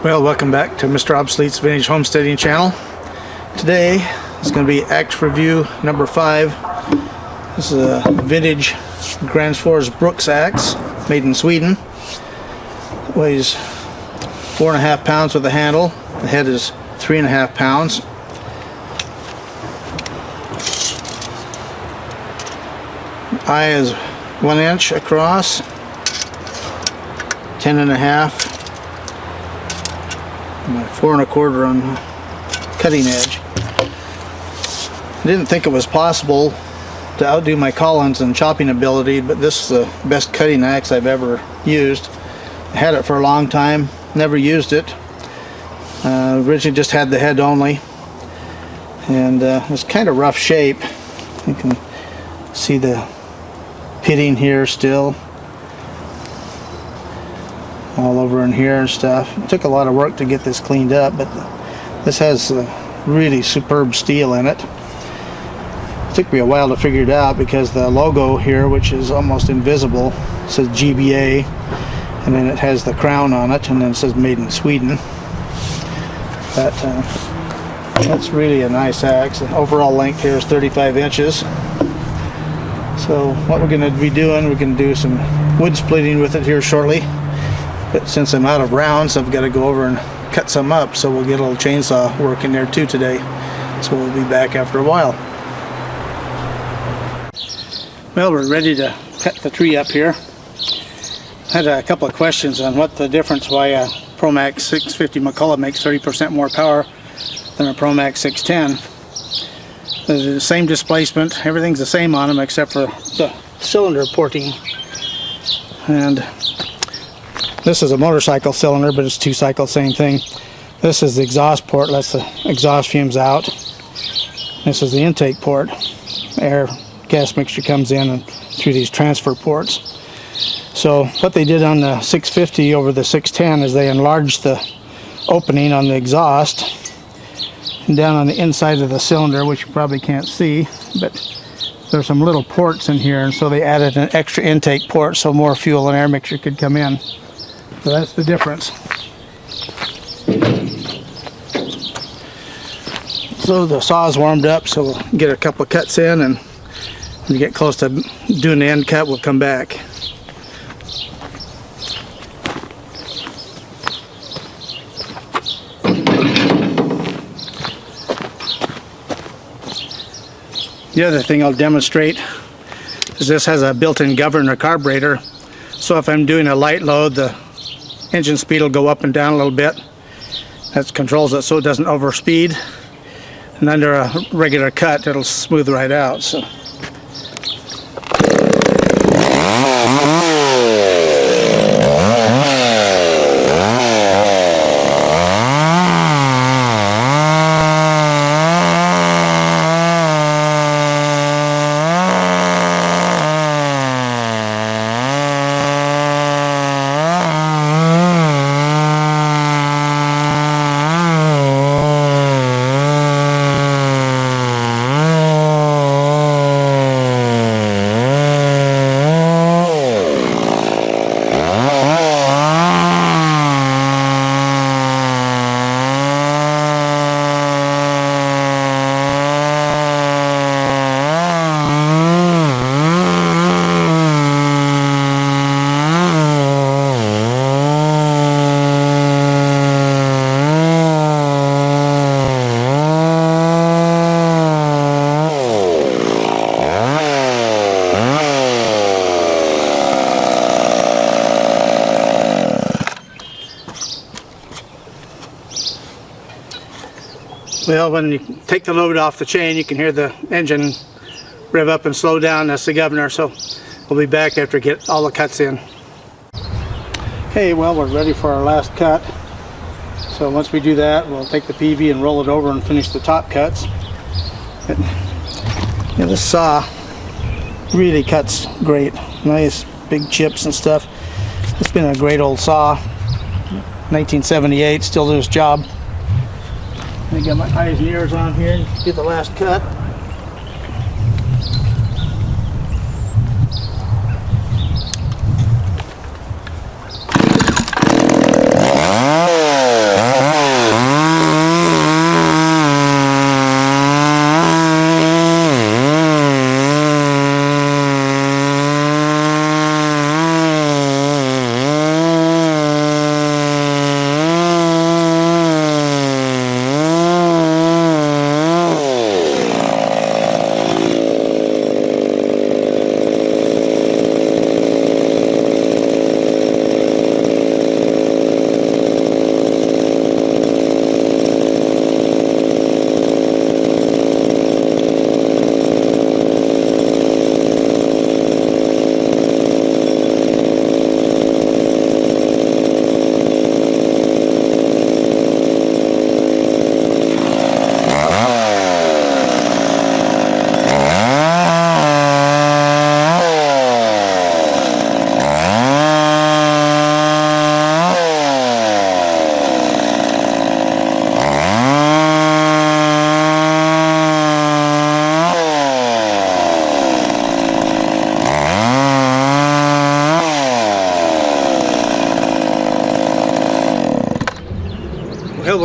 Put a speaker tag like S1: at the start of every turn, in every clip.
S1: Well, welcome back to Mr. Obsolete's Vintage Homesteading channel. Today is going to be axe review number 5. This is a vintage Gransfors Bruks axe made in Sweden. It weighs 4.5 pounds with the handle. The head is 3.5 pounds. Eye is 1 inch across, 10.5. 4 1/4 on the cutting edge. I didn't think it was possible to outdo my Collins in chopping ability, but this is the best cutting axe I've ever used. I had it for a long time, never used it. Originally just had the head only, and it's kind of rough shape. You can see the pitting here still all over in here and stuff. It took a lot of work to get this cleaned up, but this has really superb steel in it. It took me a while to figure it out because the logo here, which is almost invisible, says GBA, and then it has the crown on it, and then it says made in Sweden. But that's really a nice axe. The overall length here is 35 inches. So what we're going to be doing, we're going to do some wood splitting with it here shortly. But since I'm out of rounds, I've got to go over and cut some up, so we'll get a little chainsaw work in there too today. So we'll be back after a while. Well, we're ready to cut the tree up here. I had a couple of questions on what the difference, why a ProMax 650 McCulloch makes 30% more power than a ProMax 610. They're the same displacement, everything's the same on them except for the cylinder porting. And this is a motorcycle cylinder, but it's 2 cycles, same thing. This is the exhaust port, lets the exhaust fumes out. This is the intake port. Air gas mixture comes in and through these transfer ports. So what they did on the 650 over the 610 is they enlarged the opening on the exhaust and down on the inside of the cylinder, which you probably can't see, but there's some little ports in here, and so they added an extra intake port so more fuel and air mixture could come in. So that's the difference. So the saw's warmed up, so we'll get a couple of cuts in, and when we get close to doing the end cut, we'll come back. The other thing I'll demonstrate is this has a built-in governor carburetor, so if I'm doing a light load, the engine speed will go up and down a little bit. That controls it so it doesn't overspeed, and under a regular cut it'll smooth right out. So well, when you take the load off the chain, you can hear the engine rev up and slow down. That's the governor, so we'll be back after we get all the cuts in. Okay, well, we're ready for our last cut. So once we do that, we'll take the PV and roll it over and finish the top cuts. But, yeah, this saw really cuts great. Nice big chips and stuff. It's been a great old saw. 1978, still does its job. I got my eyes and ears on here. Get the last cut.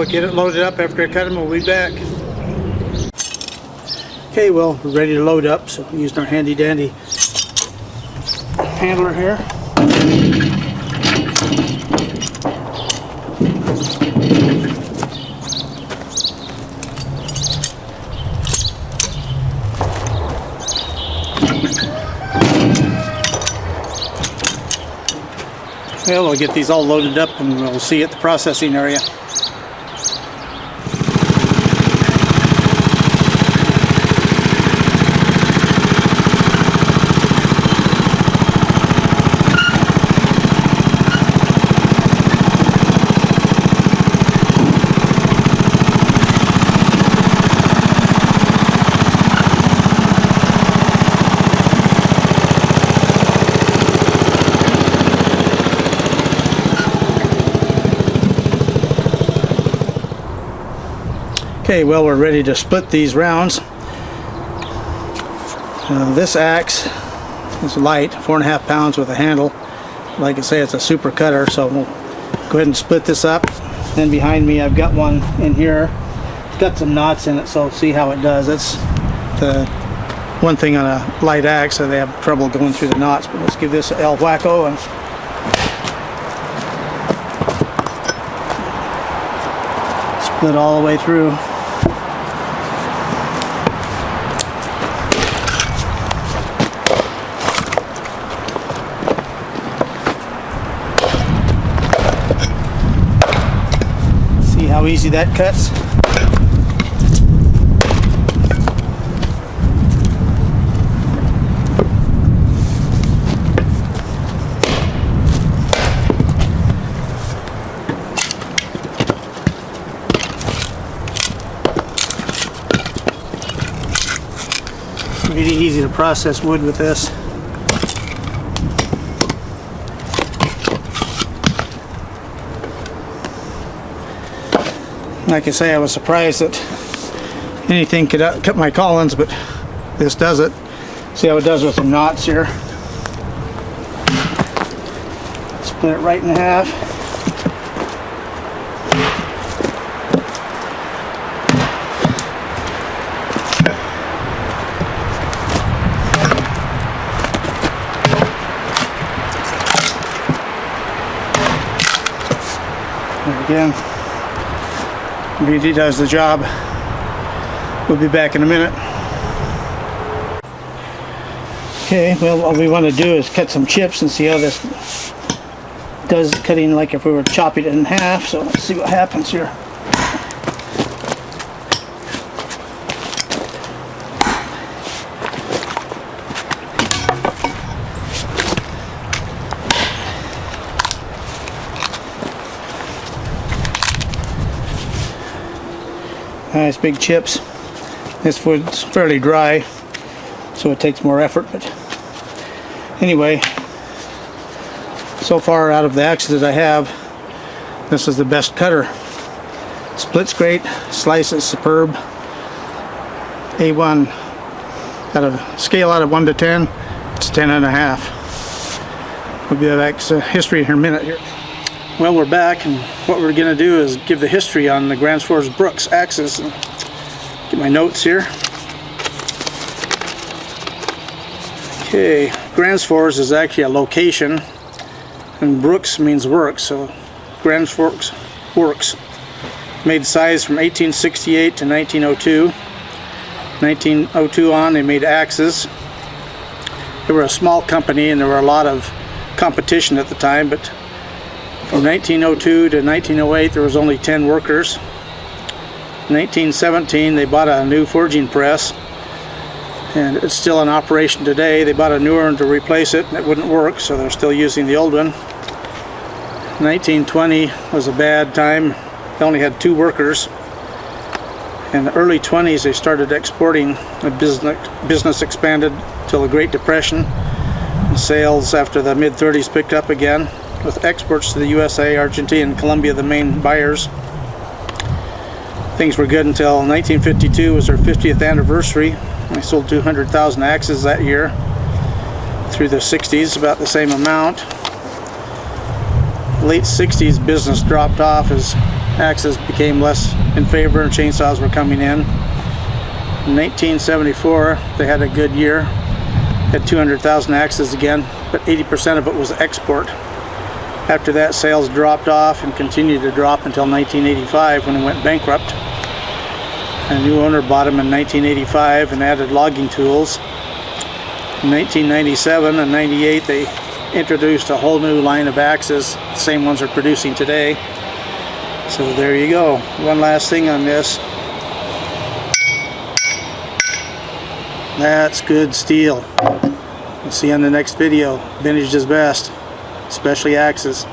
S1: we'll get it loaded up after I cut them. We'll be back. Okay, well, we're ready to load up, so we're using our handy dandy handler here. Well, we'll get these all loaded up and we'll see you at the processing area. Okay, well, we're ready to split these rounds. This axe is light, 4.5 pounds with a handle. Like I say, it's a super cutter, so we'll go ahead and split this up. Then behind me I've got one in here. It's got some knots in it, so see how it does. That's the one thing on a light axe, so they have trouble going through the knots. But let's give this a El Wacko and split all the way through. How easy that cuts. Really easy to process wood with this. Like I say, I was surprised that anything could cut my Collins, but this does it. See how it does with some knots here. Split it right in half. And again, really does the job. We'll be back in a minute. Okay, well, what we want to do is cut some chips and see how this does cutting, like if we were chopping it in half. So let's see what happens here. Nice big chips. This wood's fairly dry, so it takes more effort, but anyway, so far out of the axes that I have, this is the best cutter. Splits great, slices superb. A1 at a scale out of 1 to 10, it's 10.5. We'll be back to history in a minute here. Well, we're back, and what we're going to do is give the history on the Gransfors Bruks axes. And get my notes here. Okay, Gransfors is actually a location, and Bruks means works, so Gransfors Bruks. Made size from 1868 to 1902. 1902 on, they made axes. They were a small company, and there were a lot of competition at the time, but from 1902 to 1908 there was only 10 workers. In 1917 they bought a new forging press, and it's still in operation today. They bought a newer one to replace it, and it wouldn't work, so they're still using the old one. 1920 was a bad time. They only had 2 workers. In the early 20s they started exporting. The business expanded till the Great Depression. And sales after the mid-30s picked up again, with exports to the USA, Argentina, and Colombia the main buyers. Things were good until 1952 was their 50th anniversary. They sold 200,000 axes that year. Through the 60s, about the same amount. Late 60s business dropped off as axes became less in favor and chainsaws were coming in. In 1974 they had a good year, had 200,000 axes again, but 80% of it was export. After that, sales dropped off and continued to drop until 1985 when it went bankrupt. A new owner bought them in 1985 and added logging tools. In 1997 and 98 they introduced a whole new line of axes, the same ones they're producing today. So there you go. One last thing on this. That's good steel. We'll see you on the next video. Vintage is best, especially axes.